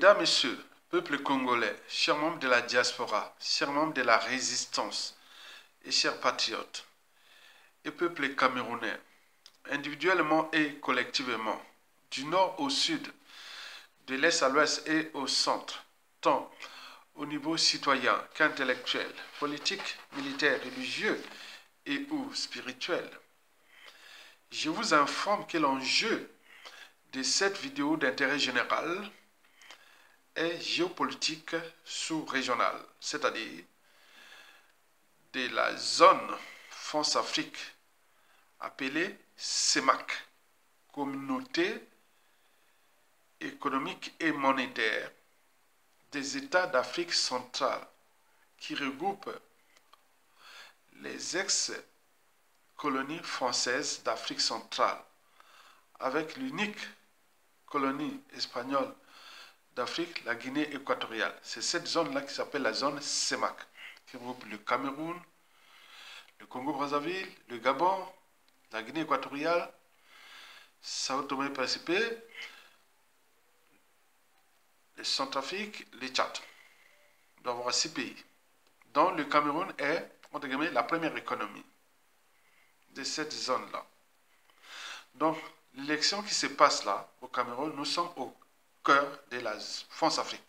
Mesdames, Messieurs, peuple congolais, chers membres de la diaspora, chers membres de la résistance et chers patriotes, et peuple camerounais, individuellement et collectivement, du nord au sud, de l'est à l'ouest et au centre, tant au niveau citoyen qu'intellectuel, politique, militaire, religieux et ou spirituel. Je vous informe que l'enjeu de cette vidéo d'intérêt général est géopolitique sous-régionale, c'est-à-dire de la zone France-Afrique appelée CEMAC, Communauté économique et monétaire des États d'Afrique centrale, qui regroupe les ex-colonies françaises d'Afrique centrale, avec l'unique colonie espagnole d'Afrique, la Guinée équatoriale. C'est cette zone-là qui s'appelle la zone CEMAC, qui regroupe le Cameroun, le Congo-Brazzaville, le Gabon, la Guinée équatoriale, Sao Tomé et Principe, le Centrafrique, le Tchad. On doit avoir 6 pays, dont le Cameroun est, entre guillemets, la première économie de cette zone-là. Donc, l'élection qui se passe là, au Cameroun, nous sommes au cœur de la France-Afrique.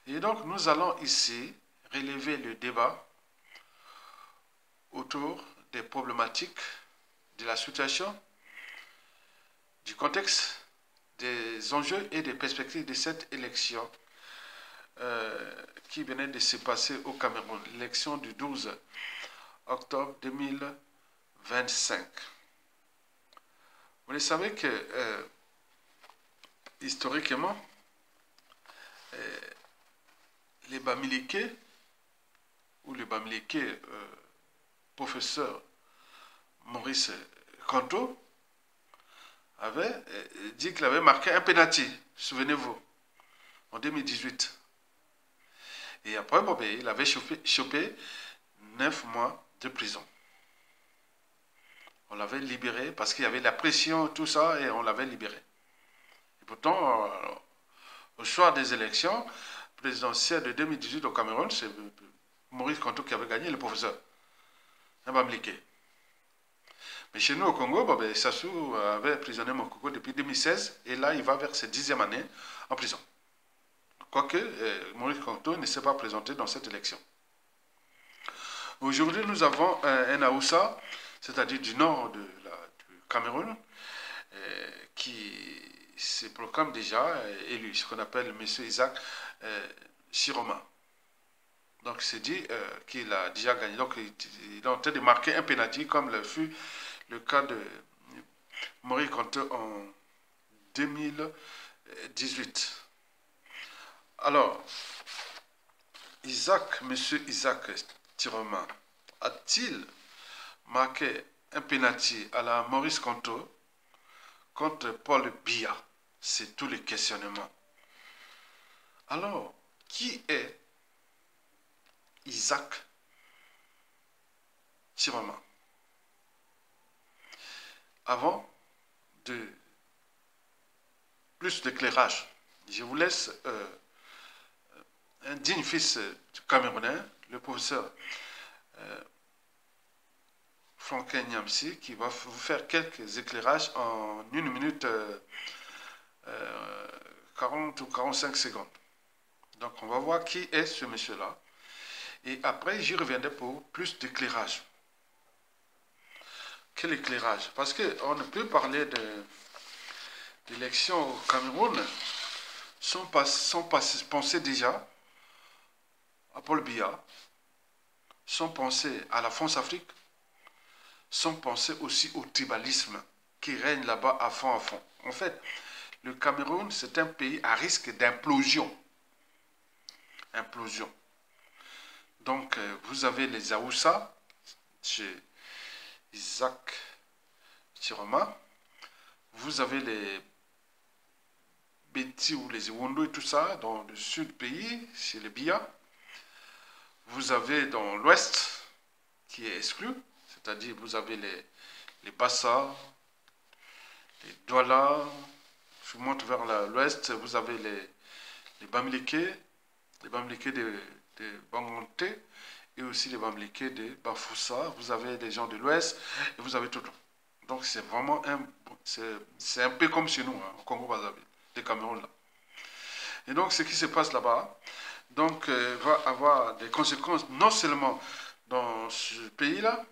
Et donc, nous allons ici relever le débat autour des problématiques de la situation, du contexte, des enjeux et des perspectives de cette élection qui venait de se passer au Cameroun, l'élection du 12 octobre 2025. Vous le savez que historiquement, les Bamileke, ou le Bamileke professeur Maurice Kamto, avait dit qu'il avait marqué un penalty, souvenez-vous, en 2018. Et après, bon, il avait chopé 9 mois de prison. On l'avait libéré parce qu'il y avait la pression, tout ça, et on l'avait libéré. Et pourtant, au soir des élections présidentielles de 2018 au Cameroun, c'est Maurice Kamto qui avait gagné, le professeur. Un Bamileke. Mais chez nous au Congo, Sassou avait prisonnier Mokoko depuis 2016 et là il va vers sa 10e année en prison. Quoique Maurice Kamto ne s'est pas présenté dans cette élection. Aujourd'hui nous avons un Aoussa, c'est-à-dire du nord du Cameroun, qui se proclame déjà élu, ce qu'on appelle M. Isaac Chiroma. Donc il s'est dit qu'il a déjà gagné. Donc il est en train de marquer un pénalty comme le fut le cas de Maurice Kamto en 2018. Alors, M. Isaac Chiroma a-t-il marqué un pénalty à la Maurice Kamto contre Paul Biya? C'est tout le questionnement. Alors, qui est Isaac Chiroma? Avant de plus d'éclairage, je vous laisse un digne fils du Camerounais, le professeur Franklin Nyamsi, qui va vous faire quelques éclairages en 1 minute 40 ou 45 secondes. Donc on va voir qui est ce monsieur-là. Et après, j'y reviendrai pour plus d'éclairage. Quel éclairage? Parce qu'on ne peut parler d'élections au Cameroun sans penser déjà à Paul Biya, sans penser à la France-Afrique, sans penser aussi au tribalisme qui règne là-bas à fond à fond. En fait, le Cameroun, c'est un pays à risque d'implosion. Implosion. Donc, vous avez les Aoussa, chez Isaac Chiroma. Vous avez les Beti ou les Iwondo et tout ça, dans le sud du pays, chez les Biya. Vous avez dans l'ouest, qui est exclu, c'est-à-dire vous avez les Bassa, les Douala, je vous montre vers l'ouest, vous avez les Bamileke de Bangonte, et aussi les Bamileke de Bafoussa. Vous avez des gens de l'ouest, et vous avez tout. Donc c'est vraiment c'est un peu comme chez nous, hein, au Congo-Brazzaville, les Cameroun là. Et donc ce qui se passe là-bas, donc va avoir des conséquences non seulement dans ce pays-là,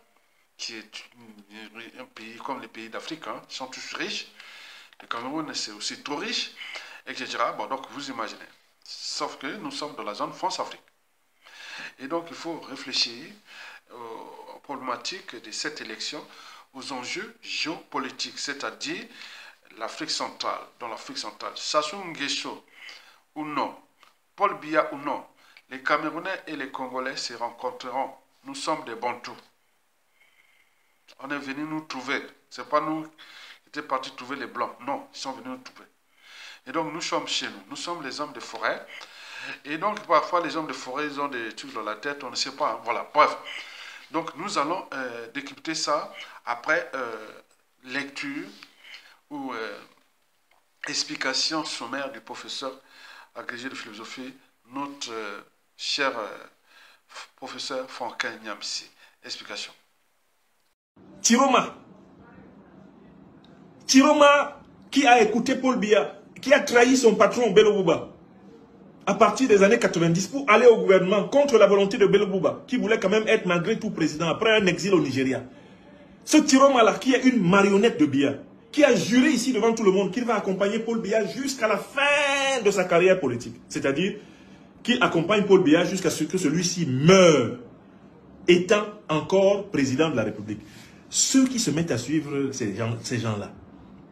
qui est un pays comme les pays d'Afrique, hein, ils sont tous riches. Le Cameroun, c'est aussi trop riche, etc. Bon, donc vous imaginez. Sauf que nous sommes dans la zone France-Afrique. Et donc il faut réfléchir aux problématiques de cette élection, aux enjeux géopolitiques, c'est-à-dire l'Afrique centrale. Dans l'Afrique centrale, Sassou Nguesso ou non, Paul Biya ou non, les Camerounais et les Congolais se rencontreront. Nous sommes des Bantous. On est venu nous trouver. Ce n'est pas nous qui étions partis trouver les Blancs. Non, ils sont venus nous trouver. Et donc nous sommes chez nous. Nous sommes les hommes de forêt. Et donc parfois les hommes de forêt, ils ont des trucs dans la tête, on ne sait pas. Hein. Voilà, bref. Donc nous allons décrypter ça après lecture ou explication sommaire du professeur agrégé de philosophie, notre cher professeur Franquin Nyamsi. Explication. Tiroma qui a écouté Paul Biya, qui a trahi son patron Bello Bouba à partir des années 90 pour aller au gouvernement contre la volonté de Bello Bouba, qui voulait quand même être malgré tout président après un exil au Nigeria. Ce Tiroma-là, qui est une marionnette de Biya, qui a juré ici devant tout le monde qu'il va accompagner Paul Biya jusqu'à la fin de sa carrière politique. C'est-à-dire qu'il accompagne Paul Biya jusqu'à ce que celui-ci meure, étant encore président de la République. Ceux qui se mettent à suivre ces gens-là,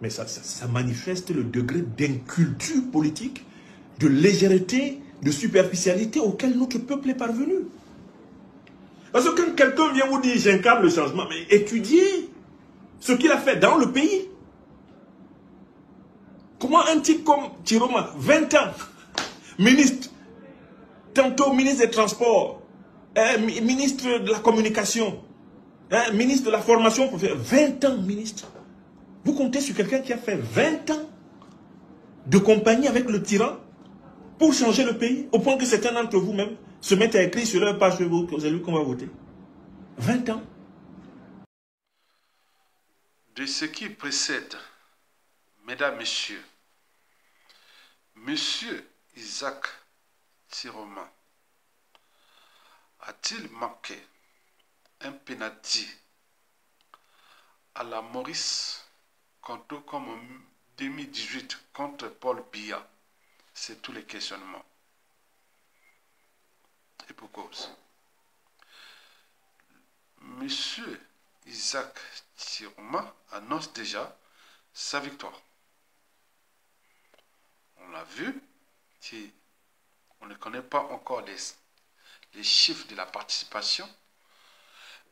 mais ça manifeste le degré d'inculture politique, de légèreté, de superficialité auquel notre peuple est parvenu. Parce que quand quelqu'un vient vous dire j'incarne le changement, mais étudiez ce qu'il a fait dans le pays. Comment un type comme Tiroma, 20 ans, ministre, tantôt ministre des Transports, ministre de la Communication, ministre de la Formation professionnelle, 20 ans ministre. Vous comptez sur quelqu'un qui a fait 20 ans de compagnie avec le tyran pour changer le pays, au point que certains d'entre vous même se mettent à écrire sur leur page Facebook que c'est lui qu'on va voter. 20 ans. De ce qui précède, mesdames, messieurs, monsieur Isaac Tiroma a-t-il marqué un penalty à la Maurice Kamto comme en 2018 contre Paul Biya? C'est tous les questionnements. Et pour cause. Monsieur Isaac Tiroma annonce déjà sa victoire. On l'a vu, on ne connaît pas encore les chiffres de la participation,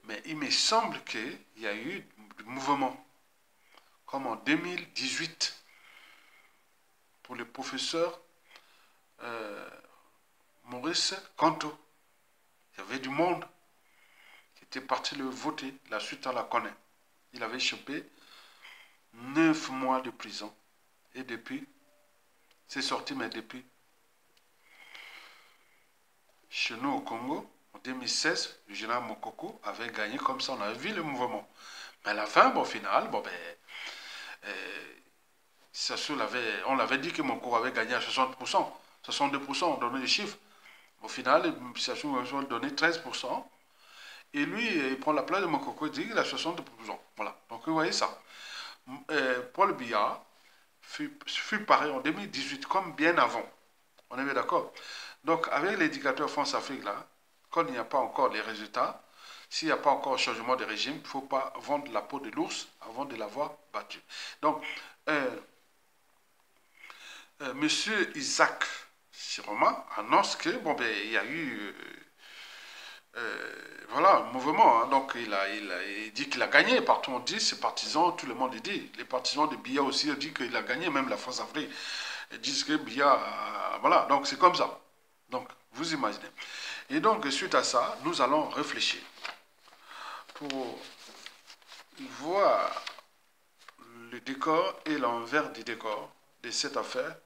mais il me semble qu'il y a eu du mouvement, comme en 2018, pour le professeur Maurice Kamto. Il y avait du monde qui était parti le voter. La suite, on la connaît. Il avait chopé 9 mois de prison. Et depuis, c'est sorti, mais depuis. Chez nous au Congo, en 2016, le général Mokoko avait gagné comme ça. On avait vu le mouvement. Mais à la fin, bon, au final, bon, on l'avait dit que Mokoko avait gagné à 60%. 62%, on donnait les chiffres. Au final, Sassou Nguesso a donné 13%. Et lui, il prend la place de Mokoko, il dit qu'il a 60%. Voilà. Donc, vous voyez ça. Paul Biya fut pareil en 2018, comme bien avant. On est bien d'accord. Donc, avec l'indicateur France-Afrique, là, quand il n'y a pas encore les résultats, s'il n'y a pas encore changement de régime, il ne faut pas vendre la peau de l'ours avant de l'avoir battu. Donc, monsieur Isaac Tiroma annonce que, bon, ben, il y a eu, voilà, un mouvement. Hein. Donc, il dit qu'il a gagné. Partout on dit, ses partisans, tout le monde le dit. Les partisans de Biya aussi ont dit qu'il a gagné, même la France-Afrique. Ils disent que Biya, voilà, donc c'est comme ça. Donc, vous imaginez. Et donc, suite à ça, nous allons réfléchir pour voir le décor et l'envers du décor de cette affaire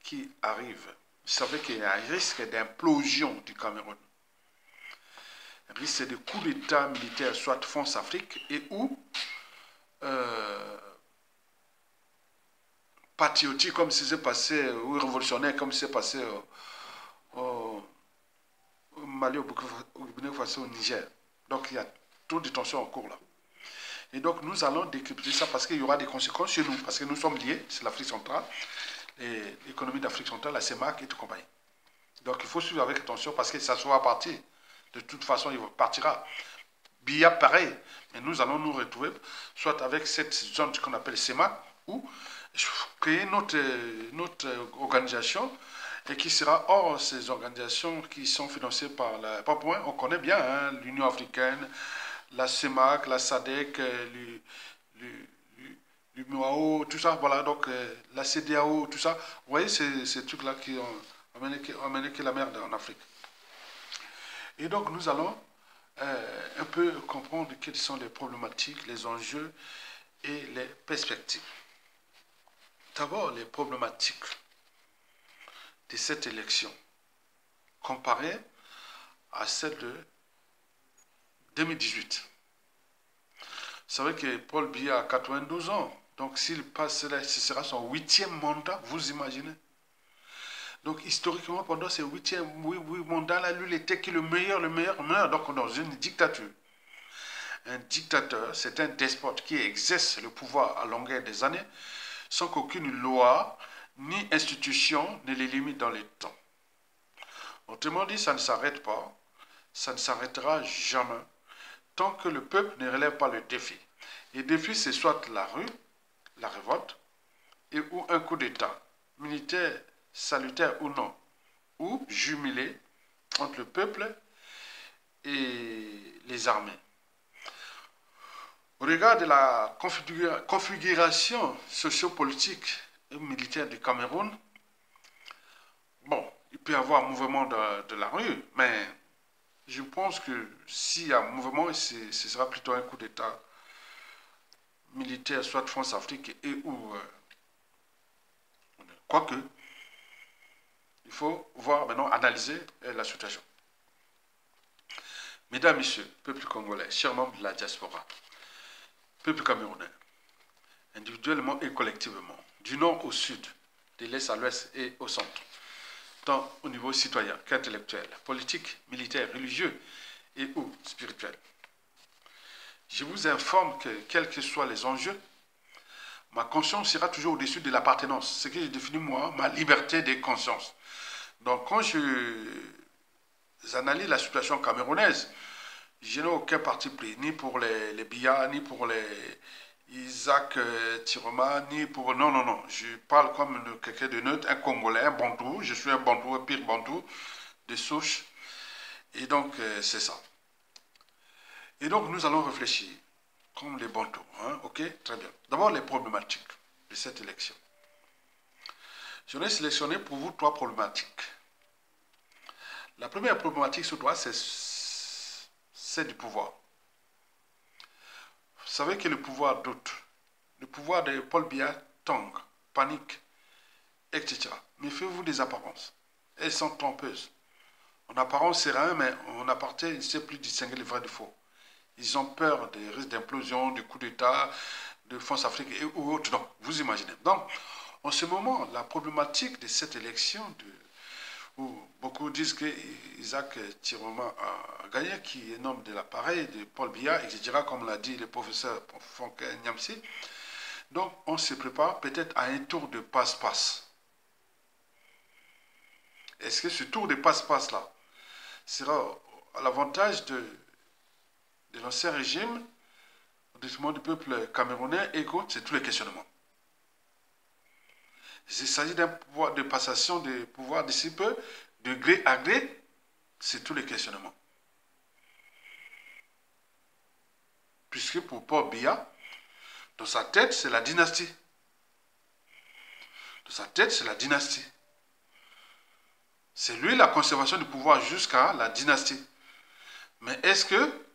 qui arrive. Vous savez qu'il y a un risque d'implosion du Cameroun. Un risque de coup d'État militaire, soit France-Afrique, et ou patriotique, comme si c'est passé, ou révolutionnaire, comme si c'est passé au Mali, au Burkina Faso, au Niger. Donc il y a trop de tensions en cours là. Et donc nous allons décrypter ça parce qu'il y aura des conséquences chez nous, parce que nous sommes liés, c'est l'Afrique centrale, l'économie d'Afrique centrale, la CEMAC et tout compagnie. Donc il faut suivre avec attention parce que ça se va partir. De toute façon, il partira. Biya pareil. Mais nous allons nous retrouver soit avec cette zone qu'on appelle CEMAC ou créer notre organisation et qui sera hors ces organisations qui sont financées par la... On connaît bien hein, l'Union africaine, la CEMAC, la SADC, l'UMOAO, tout ça, voilà, donc la CEDEAO, tout ça. Vous voyez ces trucs-là qui ont amené la merde en Afrique. Et donc nous allons un peu comprendre quelles sont les problématiques, les enjeux et les perspectives. D'abord, les problématiques de cette élection comparée à celle de 2018. Vous savez que Paul Biya a 92 ans, donc s'il passe là, ce sera son 8e mandat, vous imaginez. Donc historiquement, pendant ces 8e mandats-là, lui, il était le meilleur, donc dans une dictature. Un dictateur, c'est un despote qui exerce le pouvoir à longueur des années, sans qu'aucune loi ni institution ne les limite dans le temps. Autrement dit, ça ne s'arrête pas, ça ne s'arrêtera jamais, tant que le peuple ne relève pas le défi. Et le défi, c'est soit la rue, la révolte, ou un coup d'État, militaire, salutaire ou non, ou jumelé entre le peuple et les armées. Au regard de la configuration sociopolitique et militaire du Cameroun, bon, il peut y avoir un mouvement de la rue, mais je pense que s'il y a un mouvement, ce sera plutôt un coup d'État militaire, soit France-Afrique et ou... quoique, il faut voir maintenant, analyser la situation. Mesdames, Messieurs, peuple congolais, chers membres de la diaspora, peuple camerounais, individuellement et collectivement, du nord au sud, de l'est à l'ouest et au centre, tant au niveau citoyen qu'intellectuel, politique, militaire, religieux et ou spirituel. Je vous informe que, quels que soient les enjeux, ma conscience sera toujours au-dessus de l'appartenance, ce que j'ai défini moi, ma liberté de conscience. Donc quand j'analyse la situation camerounaise, je n'ai aucun parti pris, ni pour les Biya, ni pour les Isaac Tiroma, ni pour... Non, non, non. Je parle comme quelqu'un de neutre, un Congolais, un Bantou. Je suis un Bantou, un pire Bantou, de souche. Et donc, c'est ça. Et donc, nous allons réfléchir, comme les Bantous. Hein? Ok, très bien. D'abord, les problématiques de cette élection. J'en ai sélectionné pour vous 3 problématiques. La première problématique sur 3, c'est du pouvoir. Vous savez que le pouvoir doute. Le pouvoir de Paul Biya tangue, panique, etc. Méfiez-vous des apparences. Elles sont trompeuses. En apparence, c'est rien, mais en aparté, il ne sait plus distinguer le vrai du faux. Ils ont peur des risques d'implosion, du coup d'État, de France-Afrique et autres. Donc, vous imaginez. Donc, en ce moment, la problématique de cette élection, où beaucoup disent que Isaac Tiroma a gagné, qui est nomme de l'appareil de Paul Biya, etc., comme l'a dit le professeur Fonke Nyamsi. Donc, on se prépare peut-être à un tour de passe-passe. Est-ce que ce tour de passe-passe-là sera à l'avantage de l'ancien régime, au détriment du peuple camerounais, et c'est tous les questionnements. Il s'agit d'un pouvoir de passation de pouvoir d'ici peu, de gré à gré, c'est tous les questionnements. Puisque pour Paul Biya, dans sa tête, c'est la dynastie. Dans sa tête, c'est la dynastie. C'est lui la conservation du pouvoir jusqu'à la dynastie. Mais est-ce que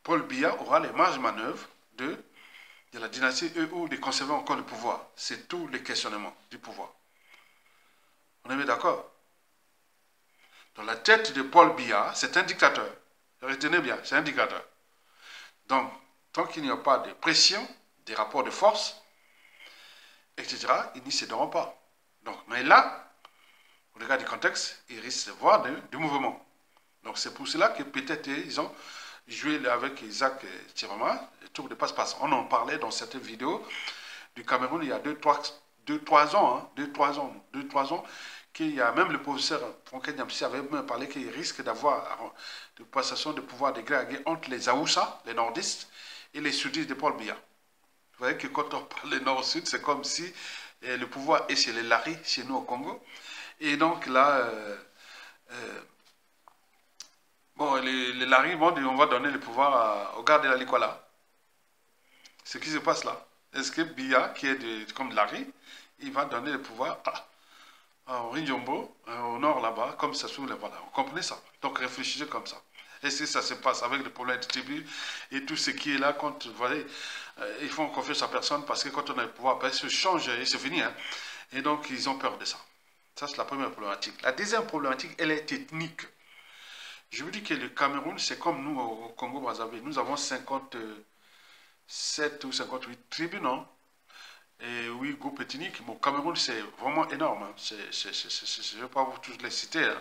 Paul Biya aura les marges de manœuvre de de la dynastie et où de conserver encore le pouvoir. C'est tout le questionnement du pouvoir. On est bien d'accord? Dans la tête de Paul Biya, c'est un dictateur. Retenez bien, c'est un dictateur. Donc, tant qu'il n'y a pas de pression, des rapports de force, etc., ils n'y céderont pas. Donc, mais là, au regard du contexte, ils risquent de voir du mouvement. Donc, c'est pour cela que peut-être ils ont joué avec Isaac Tiroma, le tour de passe-passe. On en parlait dans cette vidéo du Cameroun il y a 2-3 ans, hein, 2-3 ans, qu'il y a même le professeur Franck Niamsi avait même parlé qu'il risque d'avoir de passation de pouvoir de gré à gré entre les Aoussa, les nordistes, et les sudistes de Paul Biya. Vous voyez que quand on parle de nord-sud, c'est comme si le pouvoir est chez les Lari, chez nous au Congo. Et donc là, bon, les Lari vont dire on va donner le pouvoir au gars de la Likwala. Ce qui se passe là. Est-ce que Biya, qui est comme Lari, il va donner le pouvoir au Rinjombo, au nord là-bas, comme ça sous les voilà. Vous comprenez ça? Donc réfléchissez comme ça. Est-ce que ça se passe avec le problème de tribu et tout ce qui est là, quand vous voyez, ils font confiance à personne parce que quand on a le pouvoir, ben, ça change et c'est fini. Hein. Et donc ils ont peur de ça. Ça, c'est la première problématique. La deuxième problématique, elle est ethnique. Je vous dis que le Cameroun, c'est comme nous au Congo-Brazzaville. Nous avons 57 ou 58 tribus, non? Et oui, groupes ethniques. Au Cameroun, c'est vraiment énorme. Hein. Je ne vais pas vous tous les citer. Hein.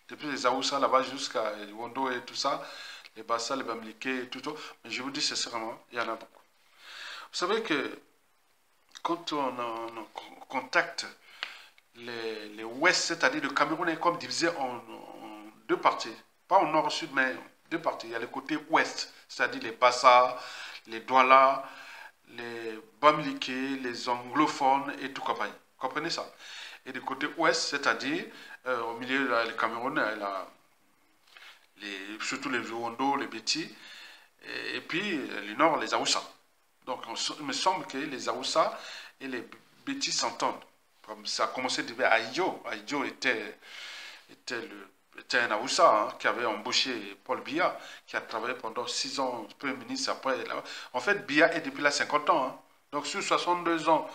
Depuis les Aoussa là-bas jusqu'à Wondo et tout ça, les Bassa, les Bamileke et tout ça. Mais je vous dis sincèrement, il y en a beaucoup. Vous savez que quand on contacte les Ouest, c'est-à-dire le Cameroun est comme divisé en deux parties. Pas en nord-sud, mais deux parties. Il y a le côté ouest, c'est-à-dire les Bassa, les Douala, les Bamileke, les anglophones et tout compagnie. Comprenez ça? Et du côté ouest, c'est-à-dire au milieu, le Cameroun, surtout les Wondo, les Beti, et puis le nord, les Aoussa. Donc il me semble que les Aoussa et les Beti s'entendent. Comme ça a commencé depuis Aïdjo. Aïdjo était un Aoussa hein, qui avait embauché Paul Biya, qui a travaillé pendant 6 ans, Premier ministre après. Là. En fait, Biya est depuis là 50 ans. Hein. Donc sur 62 ans,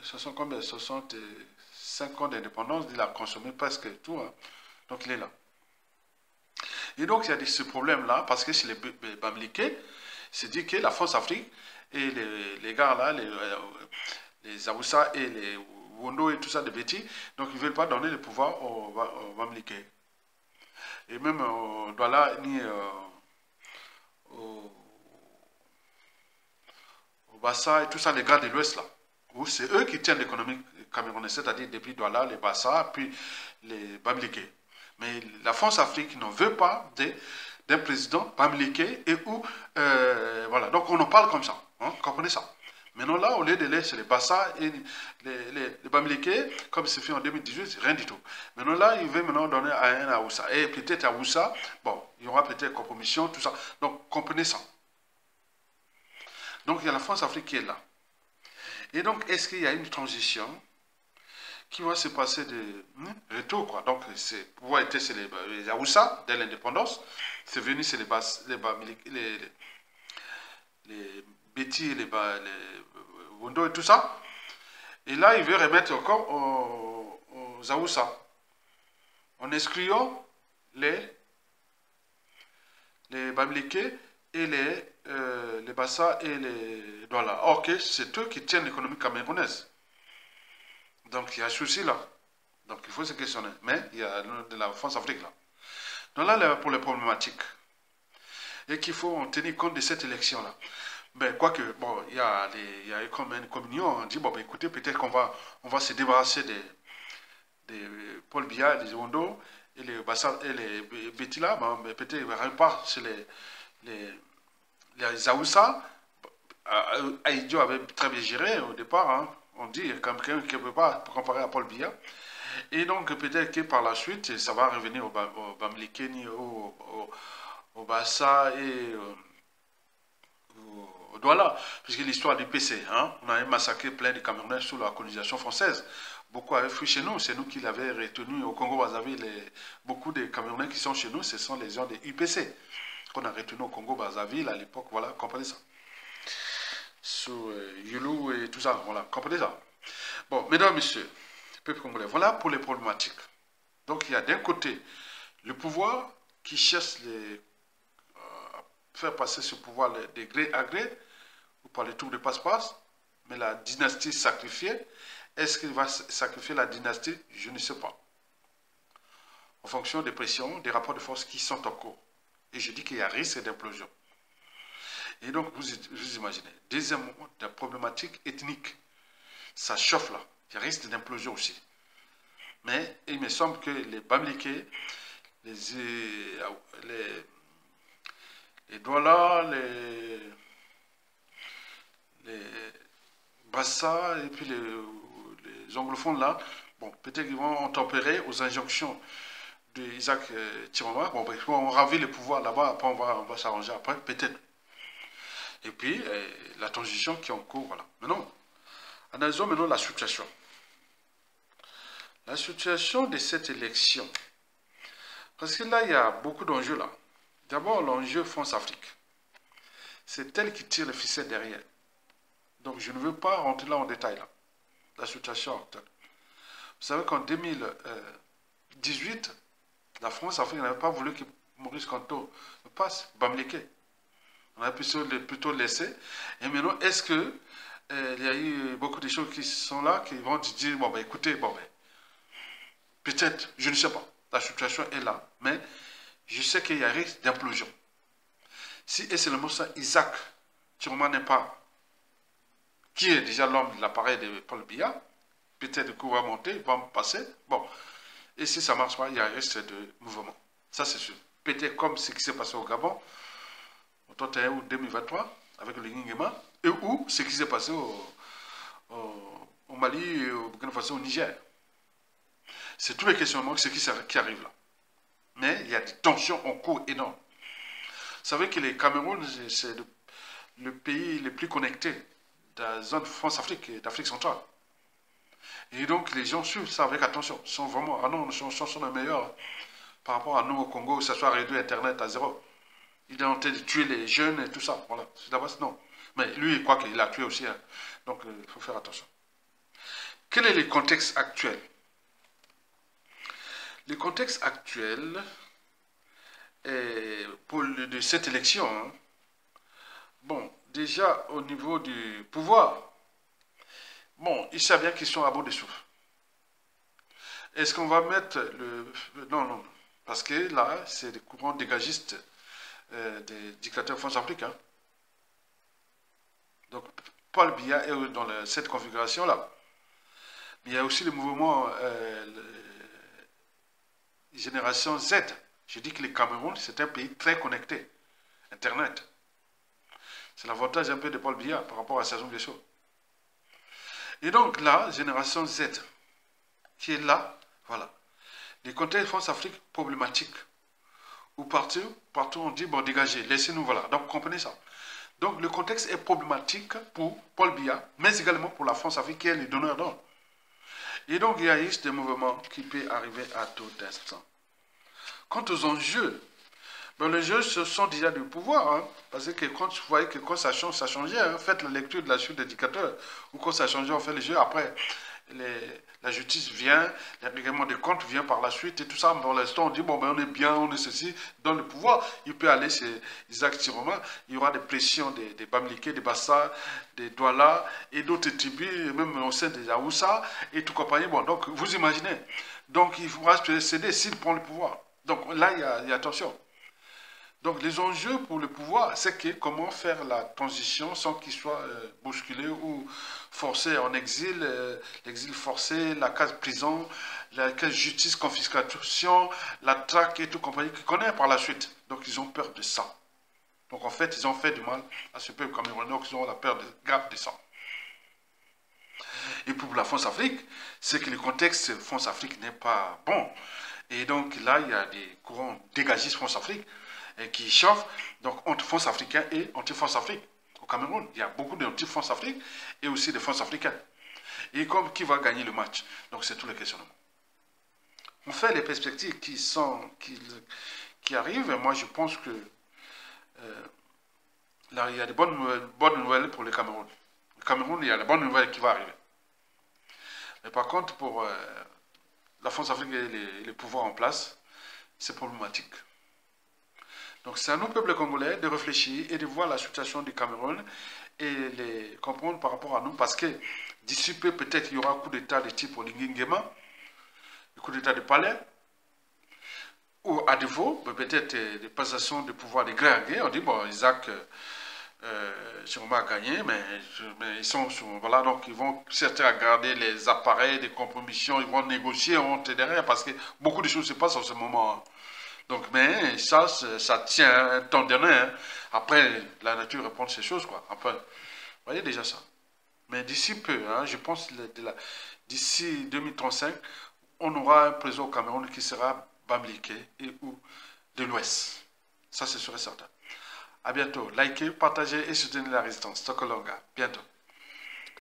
65 ans d'indépendance, il a consommé presque tout. Hein. Donc il est là. Et donc il y a ce problème-là, parce que chez les Bamileke, c'est dit que la France-Afrique et les gars là, les Aoussa et les Wondo et tout ça de Beti, donc ils ne veulent pas donner le pouvoir aux Bamileke. Et même au Douala ni au Bassa et tout ça, les gars de l'Ouest là, où c'est eux qui tiennent l'économie camerounaise, c'est-à-dire depuis Douala, les Bassa, puis les Bamileke. Mais la France-Afrique ne veut pas d'un président Bamileke et où, voilà, donc on en parle comme ça, hein, comprenez ça. Maintenant là, au lieu de laisser les Bassa et les Bamileke, comme c'est fait en 2018, rien du tout. Maintenant là, il veut maintenant donner à un Aoussa. Et peut-être à Aoussa, bon, il y aura peut-être compromission, tout ça. Donc, comprenez ça. Donc, il y a la France-Afrique qui est là. Et donc, est-ce qu'il y a une transition qui va se passer de retour, quoi. Donc, c'est pouvoir être c'est les Aoussa, dès l'indépendance, c'est venu, c'est les Beti, les Wondo et tout ça. Et là, il veut remettre encore aux Aoussa, en excluant les Bamileke et les Bassa et les Douala. Or que c'est eux qui tiennent l'économie camerounaise. Donc il y a un souci là. Donc il faut se questionner. Mais il y a de la France-Afrique là. Donc là, pour les problématiques. Et qu'il faut en tenir compte de cette élection là. Ben, quoique, bon, il y a comme une communion, on dit, bon, ben, écoutez, peut-être qu'on va se débarrasser des Paul Biya, des Wondo, et les Bassa, et les Beti là, ben, peut-être il repart sur les Aoussa. Aïdjo avait très bien géré au départ, hein, on dit, comme quelqu'un qui ne peut pas comparer à Paul Biya. Et donc, peut-être que par la suite, ça va revenir au Bamileke, au Bassa et au Douala, puisque l'histoire du PC, hein, on avait massacré plein de Camerounais sous la colonisation française. Beaucoup avaient fui chez nous, c'est nous qui l'avons retenu au Congo-Brazzaville. Beaucoup de Camerounais qui sont chez nous, ce sont les gens des UPC qu'on a retenus au Congo-Brazzaville à l'époque, voilà, comprenez ça. sous Yulou et tout ça. Voilà, comprenez ça. Bon, mesdames, messieurs, peuple congolais, voilà pour les problématiques. Donc, il y a d'un côté le pouvoir qui cherche faire passer ce pouvoir de gré à gré, ou par les tours de passe-passe, mais la dynastie sacrifiée, est-ce qu'il va sacrifier la dynastie? Je ne sais pas. En fonction des pressions, des rapports de force qui sont en cours. Et je dis qu'il y a risque d'implosion. Et donc, vous imaginez, deuxièmement, la problématique ethnique, ça chauffe là. Il y a risque d'implosion aussi. Mais il me semble que les Bamileke, les Douala, les Bassa et puis les anglophones là, bon, peut-être qu'ils vont tempérer aux injonctions d'Isaac Tiroma. Bon, ben, on ravit le pouvoir là-bas, après on va s'arranger après, peut-être. Et puis, la transition qui est en cours, voilà. Maintenant, analysons maintenant la situation. La situation de cette élection. Parce que là, il y a beaucoup d'enjeux là. D'abord, l'enjeu France-Afrique. C'est elle qui tire le ficelle derrière. Donc, je ne veux pas rentrer là en détail, là. La situation actuelle. Vous savez qu'en 2018, la France-Afrique n'avait pas voulu que Maurice Kamto passe Bamileke. On a plutôt laissé. Et maintenant, est-ce que il y a eu beaucoup de choses qui sont là, qui vont dire, bon, ben, écoutez, bon, ben, peut-être, je ne sais pas. La situation est là, mais je sais qu'il y a risque d'implosion. Si, et c'est le mot ça, Isaac Tiroma n'est pas, qui est déjà l'homme de l'appareil de Paul Biya, peut-être le coup va monter, va passer, bon. Et si ça ne marche pas, il y a risque de mouvement. Ça, c'est sûr. Peut-être comme ce qui s'est passé au Gabon, au 31 août 2023, avec le Nguema, et ou ce qui s'est passé au Mali, et au Burkina Faso, au Niger. C'est tous les questionnements qui arrivent là. Mais il y a des tensions en cours énormes. Vous savez que le Cameroun, c'est le pays le plus connecté de la zone France-Afrique et d'Afrique centrale. Et donc, les gens suivent ça avec attention. Ils sont vraiment, ah non, nos chansons sont les meilleures par rapport à nous au Congo, où ça soit réduit Internet à zéro. Il est en train de tuer les jeunes et tout ça. Voilà. Là-bas, non. Mais lui, il croit qu'il a tué aussi. Hein. Donc, il faut faire attention. Quel est le contexte actuel? Le contexte actuel de cette élection, hein, bon, déjà au niveau du pouvoir, bon, ils savent bien qu'ils sont à bout de souffle. Est-ce qu'on va mettre le... Non, non, parce que là, c'est des courants dégagistes des dictateurs France-africains. Donc, Paul Biya est dans cette configuration-là. Mais il y a aussi le mouvement Génération Z. Je dis que le Cameroun, c'est un pays très connecté. Internet. C'est l'avantage un peu de Paul Biya par rapport à sa zone des choses. Et donc là, Génération Z, qui est là, voilà. Les contextes France-Afrique problématiques. Où partout on dit, bon, dégagez, laissez-nous, voilà. Donc, comprenez ça. Donc, le contexte est problématique pour Paul Biya, mais également pour la France-Afrique, qui est le donneur d'ordre. Et donc, il y a juste des mouvements qui peuvent arriver à tout instant. Quant aux enjeux, ben, les enjeux ce sont déjà du pouvoir. Hein, parce que quand vous voyez que quand ça change, ça changeait. Hein, faites la lecture de la suite des indicateurs. Ou quand ça changeait, on fait les jeux. Après, la justice vient, le règlement des comptes vient par la suite et tout ça. Pour l'instant, on dit, bon, ben, on est bien, on est ceci. Dans le pouvoir, il peut aller chez Isaac Tiroma. Il y aura des pressions des Bamileke, des Bassa, des Douala et d'autres tribus, même au sein des Aoussa et tout compagnie. Bon, donc, vous imaginez. Donc, il faudra céder s'il prend le pouvoir. Donc, là, il y a attention. Donc, les enjeux pour le pouvoir, c'est que comment faire la transition sans qu'il soit bousculé ou forcé en exil, l'exil forcé, la case prison, la case justice, confiscation, la traque et tout compagnie qu'ils connaissent par la suite. Donc, ils ont peur de ça. Donc, en fait, ils ont fait du mal à ce peuple camerounais, donc ils ont la peur de ça. Et pour la France-Afrique, c'est que le contexte France-Afrique n'est pas bon. Et donc, là, il y a des courants dégagistes France-Afrique qui chauffent, donc entre France africaine et anti-France Afrique. Au Cameroun, il y a beaucoup d'anti-France Afrique et aussi de France africaine. Et comme qui va gagner le match? Donc c'est tous les questionnements. On fait les perspectives qui arrivent, et moi je pense que là, il y a des bonnes nouvelles pour le Cameroun. Le Cameroun, il y a des bonnes nouvelles qui vont arriver. Mais par contre, pour la France-Afrique et les pouvoirs en place, c'est problématique. Donc c'est à nous, peuple congolais, de réfléchir et de voir la situation du Cameroun et les comprendre par rapport à nous, parce que d'ici peu, peut-être, il y aura un coup d'État de type Olingi Nguema, un coup d'État de palais, ou à défaut, peut-être des passations de pouvoir de gré à gré. On dit, bon, Isaac, sûrement a gagné, mais ils sont, voilà, donc ils vont certains garder les appareils de compromission, ils vont négocier, on te derrière, parce que beaucoup de choses se passent en ce moment. Donc, mais ça tient un temps donné. Hein. Après, la nature répond ces choses, quoi. Après, vous voyez déjà ça. Mais d'ici peu, hein, je pense, d'ici 2035, on aura un président au Cameroun qui sera Bamileke et ou de l'Ouest. Ça, c'est sûr et certain. À bientôt. Likez, partagez et soutenez la résistance. Tokolonga. Bientôt.